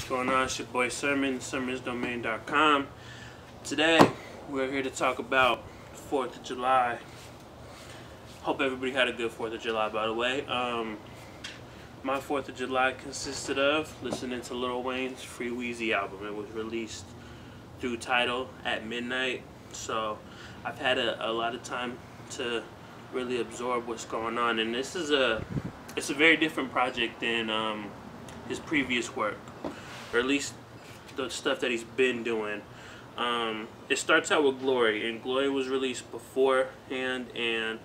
Going on? It's your boy Sermon, sermonsdomain.com. Today, we're here to talk about 4th of July. Hope everybody had a good 4th of July, by the way. My 4th of July consisted of listening to Lil Wayne's Free Weezy album. It was released through Tidal at midnight, so I've had a lot of time to really absorb what's going on, and it's a very different project than his previous work, or at least the stuff that he's been doing. It starts out with Glory, and Glory was released beforehand, and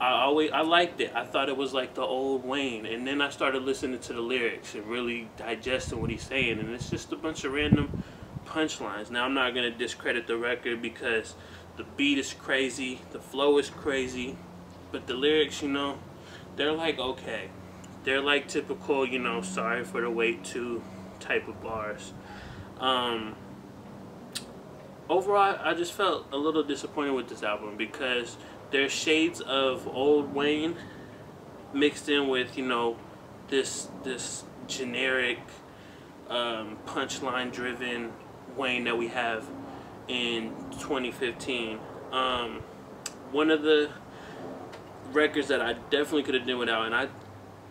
I liked it. I thought it was like the old Wayne, and then I started listening to the lyrics and really digesting what he's saying, and it's just a bunch of random punchlines. Now, I'm not going to discredit the record because the beat is crazy, the flow is crazy, but the lyrics, you know, they're like okay. They're like typical, you know, sorry for the wait to type of bars. Overall, I just felt a little disappointed with this album because there's shades of old Wayne mixed in with, you know, this generic punchline driven Wayne that we have in 2015. One of the records that I definitely could have done without, and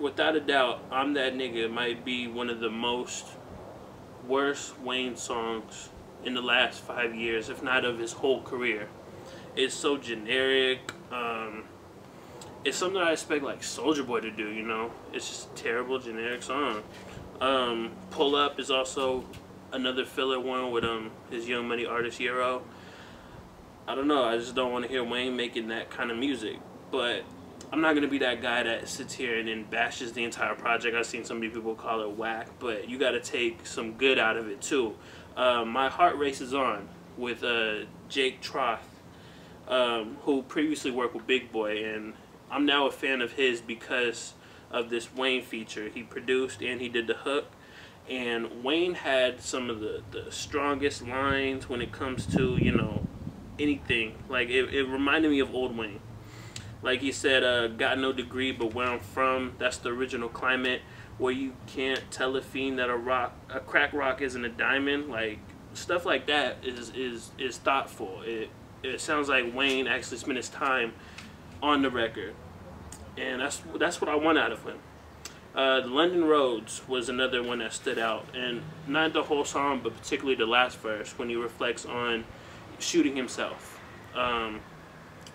without a doubt, I'm That Nigga might be one of the most worst Wayne songs in the last 5 years, if not of his whole career. It's so generic. It's something I expect like Soulja Boy to do, you know. It's just a terrible generic song. Pull Up is also another filler one with his Young Money artist Euro. I don't know, I just don't want to hear Wayne making that kind of music, but I'm not going to be that guy that sits here and then bashes the entire project. I've seen so many people call it whack, but you got to take some good out of it too. My Heart Races On with Jake Troth, who previously worked with Big Boy, and I'm now a fan of his because of this Wayne feature. He produced and he did the hook, and Wayne had some of the strongest lines when it comes to, you know, anything. Like, it reminded me of old Wayne. Like he said, got no degree, but where I'm from, that's the original climate where you can't tell a fiend that a crack rock isn't a diamond. Like, stuff like that is thoughtful. It sounds like Wayne actually spent his time on the record, and that's what I want out of him. The London Roads was another one that stood out, and not the whole song, but particularly the last verse when he reflects on shooting himself.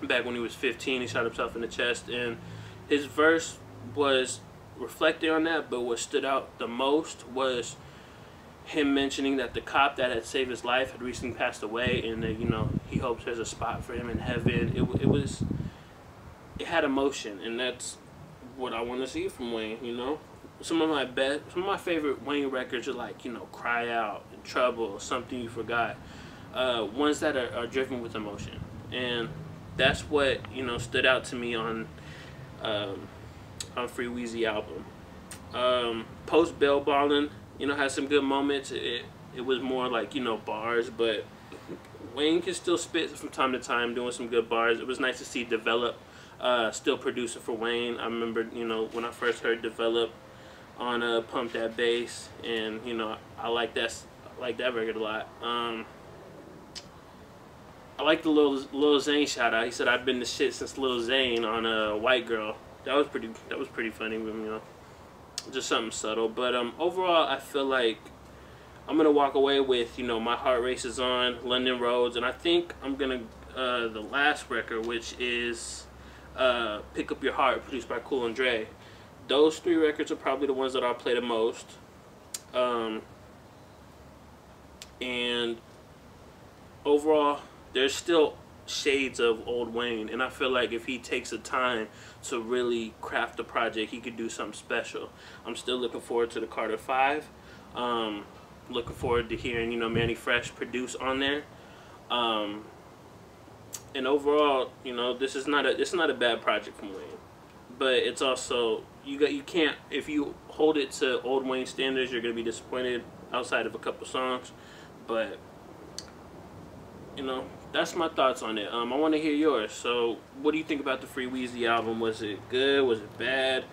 Back when he was 15, he shot himself in the chest, and his verse was reflecting on that, but what stood out the most was him mentioning that the cop that had saved his life had recently passed away, and that, you know, he hopes there's a spot for him in heaven. It had emotion, and that's what I want to see from Wayne, you know. Some of my favorite Wayne records are like, you know, Cry Out, and Trouble, Something You Forgot. Ones that are driven with emotion, and that's what, you know, stood out to me on Free Weezy album. Post Bell Ballin', you know, had some good moments. It was more like, you know, bars, but Wayne can still spit from time to time, doing some good bars. It was nice to see Develop still producing for Wayne. I remember, you know, when I first heard Develop on Pump That Bass, and, you know, I like that record a lot. I like the Lil Zane shout out. He said, "I've been the shit since Lil Zane" on White Girl. That was pretty funny, you know, just something subtle. But overall, I feel like I'm gonna walk away with, you know, My Heart Races On, London Roads, and I think I'm gonna the last record, which is Pick Up Your Heart, produced by Cool and Dre. Those three records are probably the ones that I'll play the most. And overall, there's still shades of old Wayne, and I feel like if he takes the time to really craft the project, he could do something special. I'm still looking forward to the Carter 5. Looking forward to hearing, you know, Manny Fresh produce on there. And overall, you know, it's not a bad project from Wayne, but it's also, you can't, if you hold it to old Wayne standards, you're gonna be disappointed outside of a couple songs. But, you know, that's my thoughts on it. I want to hear yours. So, what do you think about the Free Weezy album? Was it good? Was it bad?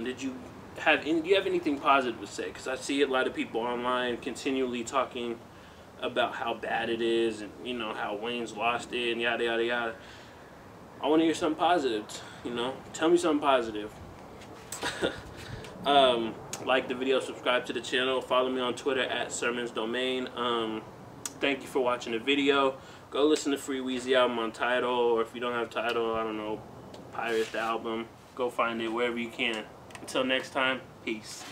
Did you do you have anything positive to say? Because I see a lot of people online continually talking about how bad it is, and you know how Wayne's lost it, and yada yada yada. I want to hear something positive. You know, tell me something positive. Like the video, subscribe to the channel, follow me on Twitter at SermonsDomain. Thank you for watching the video. Go listen to Free Weezy album on Tidal, or if you don't have Tidal, I don't know, pirate the album. Go find it wherever you can. Until next time, peace.